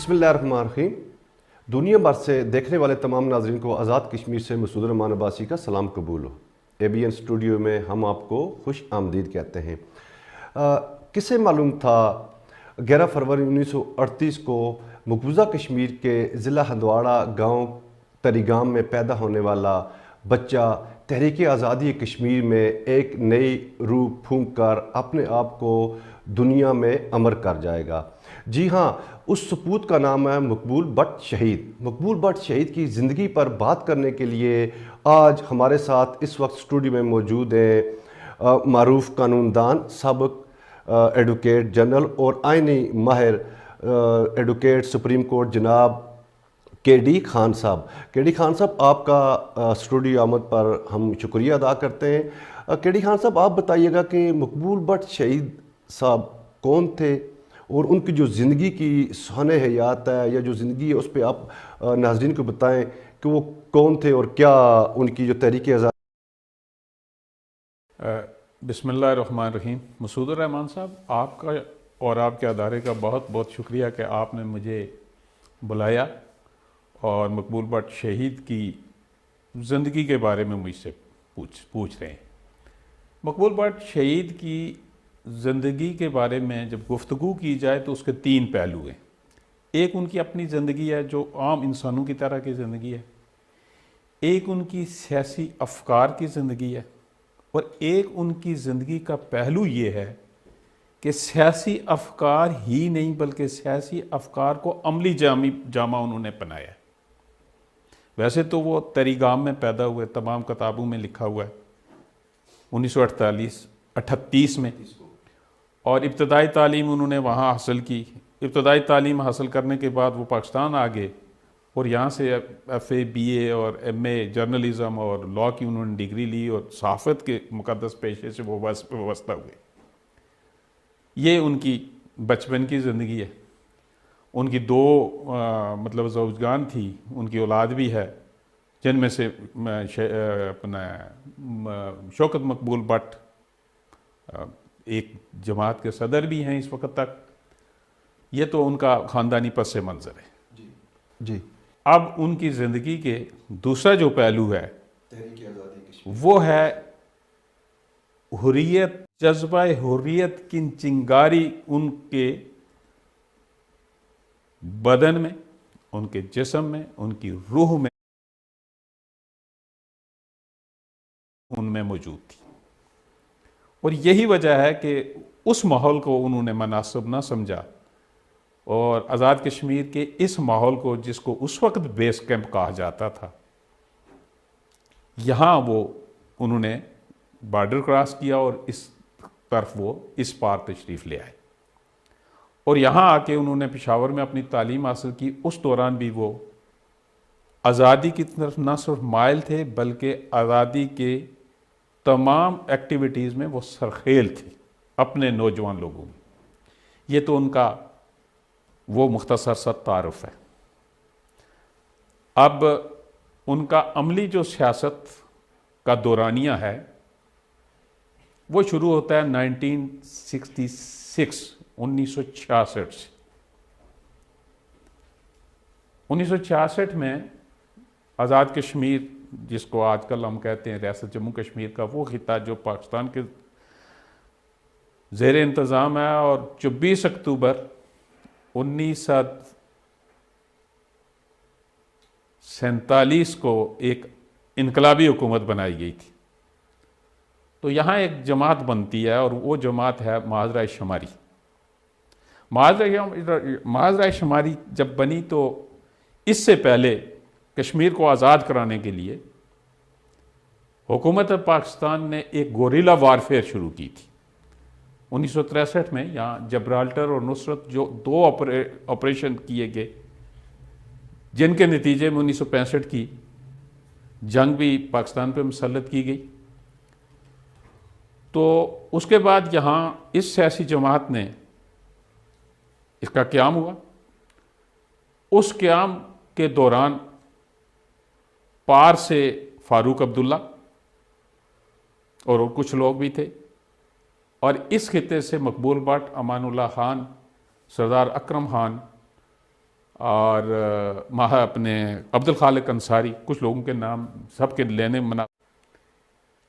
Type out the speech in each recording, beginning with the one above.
بسم اللہ الرحمن الرحیم۔ دنیا بھر سے دیکھنے والے تمام ناظرین کو آزاد کشمیر سے مسعود الرحمان عباسی کا سلام قبول ہو۔ ABN اسٹوڈیو میں ہم آپ کو خوش آمدید کہتے ہیں۔ کسے معلوم تھا 11 فروری 1938 کو مقبوضہ کشمیر کے ضلع ہندواڑہ گاؤں تریگام میں پیدا ہونے والا بچہ تحریک آزادی کشمیر میں ایک نئی روح پھونک کر اپنے آپ کو دنیا میں امر کر جائے گا؟ جی ہاں، اس سپوت کا نام ہے مقبول بٹ شہید۔ مقبول بٹ شہید کی زندگی پر بات کرنے کے لیے آج ہمارے ساتھ اس وقت اسٹوڈیو میں موجود ہیں معروف قانون دان، سابق ایڈوکیٹ جنرل اور آئینی ماہر ایڈوکیٹ سپریم کورٹ جناب KD خان صاحب۔ KD خان صاحب، آپ کا اسٹوڈیو آمد پر ہم شکریہ ادا کرتے ہیں۔ KD خان صاحب، آپ بتائیے گا کہ مقبول بٹ شہید صاحب کون تھے اور ان کی جو زندگی کی سہن حیات ہے یا جو زندگی ہے اس پہ آپ ناظرین کو بتائیں کہ وہ کون تھے اور کیا ان کی جو تحریک آزادی۔ بسم اللہ الرحمن الرحیم۔ مسعود الرحمان صاحب، آپ کا اور آپ کے ادارے کا بہت بہت شکریہ کہ آپ نے مجھے بلایا اور مقبول بٹ شہید کی زندگی کے بارے میں مجھ سے پوچھ رہے ہیں۔ مقبول بٹ شہید کی زندگی کے بارے میں جب گفتگو کی جائے تو اس کے 3 پہلو ہیں۔ ایک ان کی اپنی زندگی ہے جو عام انسانوں کی طرح کی زندگی ہے، ایک ان کی سیاسی افکار کی زندگی ہے، اور ایک ان کی زندگی کا پہلو یہ ہے کہ سیاسی افکار ہی نہیں بلکہ سیاسی افکار کو عملی جامہ انہوں نے پہنایا ہے۔ ویسے تو وہ تریگام میں پیدا ہوئے، تمام کتابوں میں لکھا ہوا ہے 1938 میں، اور ابتدائی تعلیم انہوں نے وہاں حاصل کی۔ ابتدائی تعلیم حاصل کرنے کے بعد وہ پاکستان آ گئے اور یہاں سے FA BA اور MA جرنلزم اور لاء کی انہوں نے ڈگری لی اور صحافت کے مقدس پیشے سے وہ وابستہ ہوئے۔ یہ ان کی بچپن کی زندگی ہے۔ ان کی 2 زوجگان تھی، ان کی اولاد بھی ہے، جن میں سے اپنا شوکت مقبول بٹ ایک جماعت کے صدر بھی ہیں اس وقت تک۔ یہ تو ان کا خاندانی پس منظر ہے۔ جی، اب ان کی زندگی کے دوسرا جو پہلو ہے وہ ہے حریت، جذبہ حریت کی چنگاری ان کے بدن میں، ان کے جسم میں، ان کی روح میں، ان میں موجود تھی، اور یہی وجہ ہے کہ اس ماحول کو انہوں نے مناسب نہ سمجھا اور آزاد کشمیر کے اس ماحول کو، جس کو اس وقت بیس کیمپ کہا جاتا تھا، یہاں انہوں نے بارڈر کراس کیا اور اس طرف وہ اس پار تشریف لے آئے، اور یہاں آ کے انہوں نے پشاور میں اپنی تعلیم حاصل کی۔ اس دوران بھی وہ آزادی کی طرف نہ صرف مائل تھے بلکہ آزادی کے تمام ایکٹیویٹیز میں وہ سرخیل تھے اپنے نوجوان لوگوں میں۔ یہ تو ان کا وہ مختصر سا تعارف ہے۔ اب ان کا عملی جو سیاست کا دورانیہ ہے وہ شروع ہوتا ہے 1966 سے۔ 1966 میں آزاد کشمیر، جس کو آج کل ہم کہتے ہیں ریاست جموں کشمیر کا وہ خطہ جو پاکستان کے زیر انتظام ہے، اور 24 اکتوبر 1947 کو ایک انقلابی حکومت بنائی گئی تھی۔ تو یہاں ایک جماعت بنتی ہے اور وہ جماعت ہے محاذرہ شماری۔ محاذرہ شماری جب بنی تو اس سے پہلے کشمیر کو آزاد کرانے کے لیے حکومت پاکستان نے ایک گوریلا وارفیئر شروع کی تھی 1963 میں۔ یہاں جبرالٹر اور نصرت جو 2 آپریشن کیے گئے، جن کے نتیجے میں 1965 کی جنگ بھی پاکستان پہ مسلط کی گئی۔ تو اس کے بعد یہاں اس سیاسی جماعت نے اس کا قیام ہوا۔ اس قیام کے دوران پار سے فاروق عبداللہ اور کچھ لوگ بھی تھے، اور اس خطے سے مقبول بٹ، امان اللہ خان، سردار اکرم خان، اور اپنے عبد الخالق انصاری، کچھ لوگوں کے نام سب کے لینے منا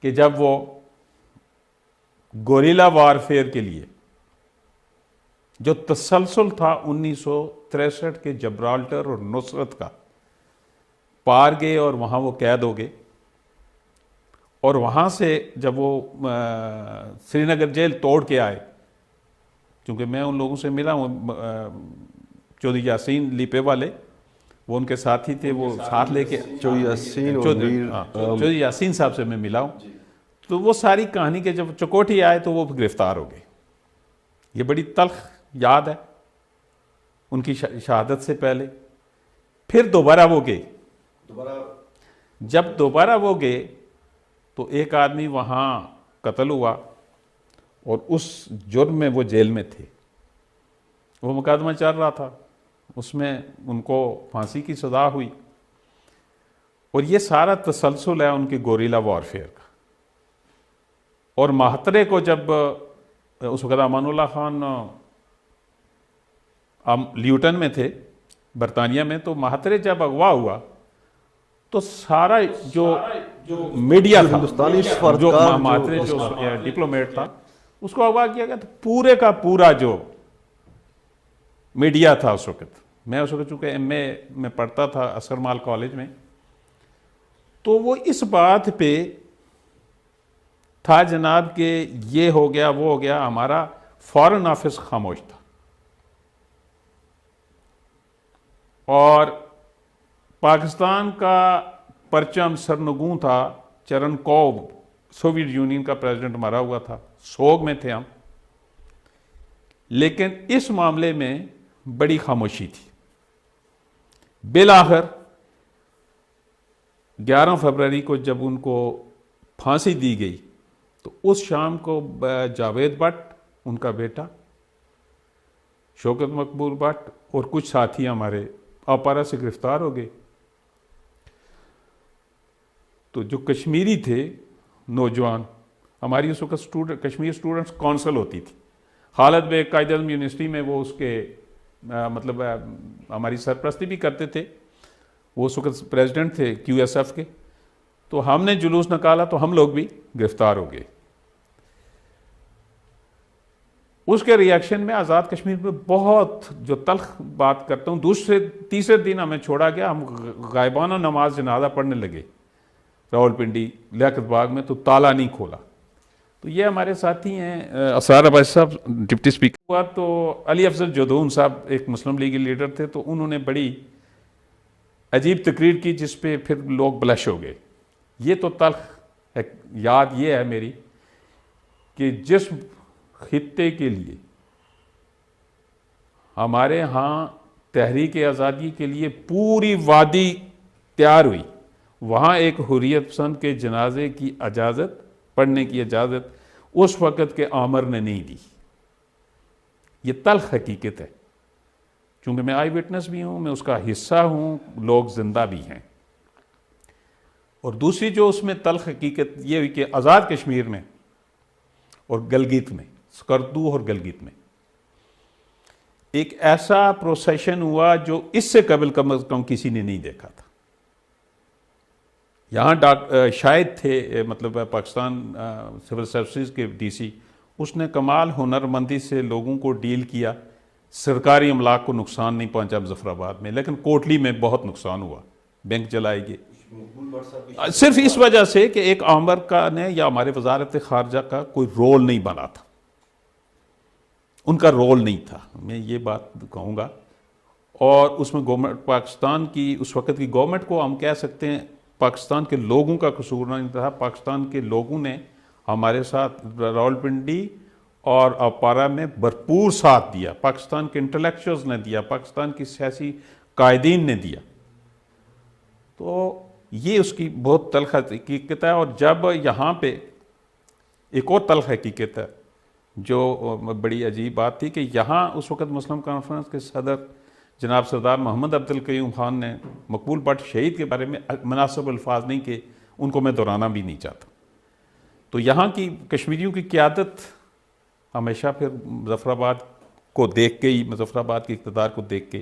کہ جب وہ گوریلا وارفیئر کے لیے جو تسلسل تھا 1963 کے جبرالٹر اور نصرت کا، پار گئے اور وہاں وہ قید ہو گئے، اور وہاں سے جب وہ سری نگر جیل توڑ کے آئے، چونکہ میں ان لوگوں سے ملا ہوں، چودھری یاسین لیپے والے وہ ان کے ساتھی تھے، وہ ساتھ لے کے چودھری یاسین صاحب سے میں ملا ہوں، تو وہ ساری کہانی کے جب چکوٹھی آئے تو وہ گرفتار ہو گئے۔ یہ بڑی تلخ یاد ہے ان کی شہادت سے پہلے۔ پھر دوبارہ وہ گئے، جب دوبارہ وہ گئے تو ایک آدمی وہاں قتل ہوا اور اس جرم میں وہ جیل میں تھے، وہ مقدمہ چل رہا تھا، اس میں ان کو پھانسی کی سزا ہوئی، اور یہ سارا تسلسل ہے ان کے گوریلا وارفیئر کا۔ اور ماہترے کو جب اس وقت امان اللہ خان لیوٹن میں تھے برطانیہ میں، تو ماہترے جب اغوا ہوا تو سارا جو میڈیا تھا، ہندوستانی جو ماہترے جو ڈپلومیٹ تھا، اس کو اغوا کیا گیا، تو پورے کا پورا جو میڈیا تھا اس وقت، میں اس وقت چونکہ ایم اے میں پڑھتا تھا اصغر مال کالج میں، تو وہ اس بات پہ تھا جناب کہ یہ ہو گیا وہ ہو گیا، ہمارا فارن آفس خاموش تھا، اور پاکستان کا پرچم سرنگوں تھا، چرن کوب سوویت یونین کا پریزیڈنٹ مرا ہوا تھا، سوگ میں تھے ہم، لیکن اس معاملے میں بڑی خاموشی تھی۔ بالآخر 11 فروری کو جب ان کو پھانسی دی گئی تو اس شام کو جاوید بٹ، ان کا بیٹا شوکت مقبول بٹ اور کچھ ساتھی ہمارے آپارا سے گرفتار ہو گئے۔ تو جو کشمیری تھے نوجوان، ہماری اس وقت کشمیر اسٹوڈنٹس کونسل ہوتی تھی، خالد بیگ قائد اعظم یونیورسٹی میں وہ اس کے مطلب ہماری سرپرستی بھی کرتے تھے، وہ اس وقت پریزیڈنٹ تھے کیو ایس ایف کے، تو ہم نے جلوس نکالا تو ہم لوگ بھی گرفتار ہو گئے۔ اس کے ریاکشن میں آزاد کشمیر میں بہت جو تلخ بات کرتا ہوں، تیسرے دن ہمیں چھوڑا گیا، ہم غائبانہ نماز جنازہ پڑھنے لگے راول پنڈی لیاقت باغ میں، تو تالا نہیں کھولا۔ تو یہ ہمارے ساتھی ہیں اسرار عباسی صاحب، ڈپٹی اسپیکر ہوا، تو علی افضل جدون صاحب ایک مسلم لیگی لیڈر تھے، تو انہوں نے بڑی عجیب تقریر کی جس پہ پھر لوگ بلش ہو گئے۔ یہ تو تلخ یاد یہ ہے میری کہ جس خطے کے لیے ہمارے ہاں تحریک آزادی کے لیے پوری وادی تیار ہوئی، وہاں ایک حریت پسند کے جنازے کی اجازت، پڑھنے کی اجازت اس وقت کے آمر نے نہیں دی۔ یہ تلخ حقیقت ہے، چونکہ میں آئی وٹنس بھی ہوں، میں اس کا حصہ ہوں، لوگ زندہ بھی ہیں۔ اور دوسری جو اس میں تلخ حقیقت یہ ہوئی کہ آزاد کشمیر میں اور گلگت میں، سکردو اور گلگت میں ایک ایسا پروسیشن ہوا جو اس سے قبل کم از کم کسی نے نہیں دیکھا تھا۔ یہاں شاید تھے مطلب پاکستان سول سروسز کے ڈی سی، اس نے کمال ہنرمندی سے لوگوں کو ڈیل کیا، سرکاری املاک کو نقصان نہیں پہنچا مظفر آباد میں، لیکن کوٹلی میں بہت نقصان ہوا، بینک جلائے گئے، صرف اس وجہ سے کہ ایک آمر کا نے یا ہمارے وزارت خارجہ کا کوئی رول نہیں بنا تھا، ان کا رول نہیں تھا، میں یہ بات کہوں گا۔ اور اس میں گورنمنٹ پاکستان کی اس وقت کی گورنمنٹ کو ہم کہہ سکتے ہیں پاکستان کے لوگوں کا قصور نہیں تھا، پاکستان کے لوگوں نے ہمارے ساتھ راولپنڈی اور آپارا میں بھرپور ساتھ دیا، پاکستان کے انٹلیکچوئلز نے دیا، پاکستان کی سیاسی قائدین نے دیا۔ تو یہ اس کی بہت تلخ حقیقت ہے۔ اور جب یہاں پہ ایک اور تلخ حقیقت ہے جو بڑی عجیب بات تھی کہ یہاں اس وقت مسلم کانفرنس کے صدر جناب سردار محمد عبد القیوم خان نے مقبول بٹ شہید کے بارے میں مناسب الفاظ نہیں کہ ان کو میں دہرانا بھی نہیں چاہتا۔ تو یہاں کی کشمیریوں کی قیادت ہمیشہ پھر مظفر آباد کو دیکھ کے ہی، مظفر آباد کے اقتدار کو دیکھ کے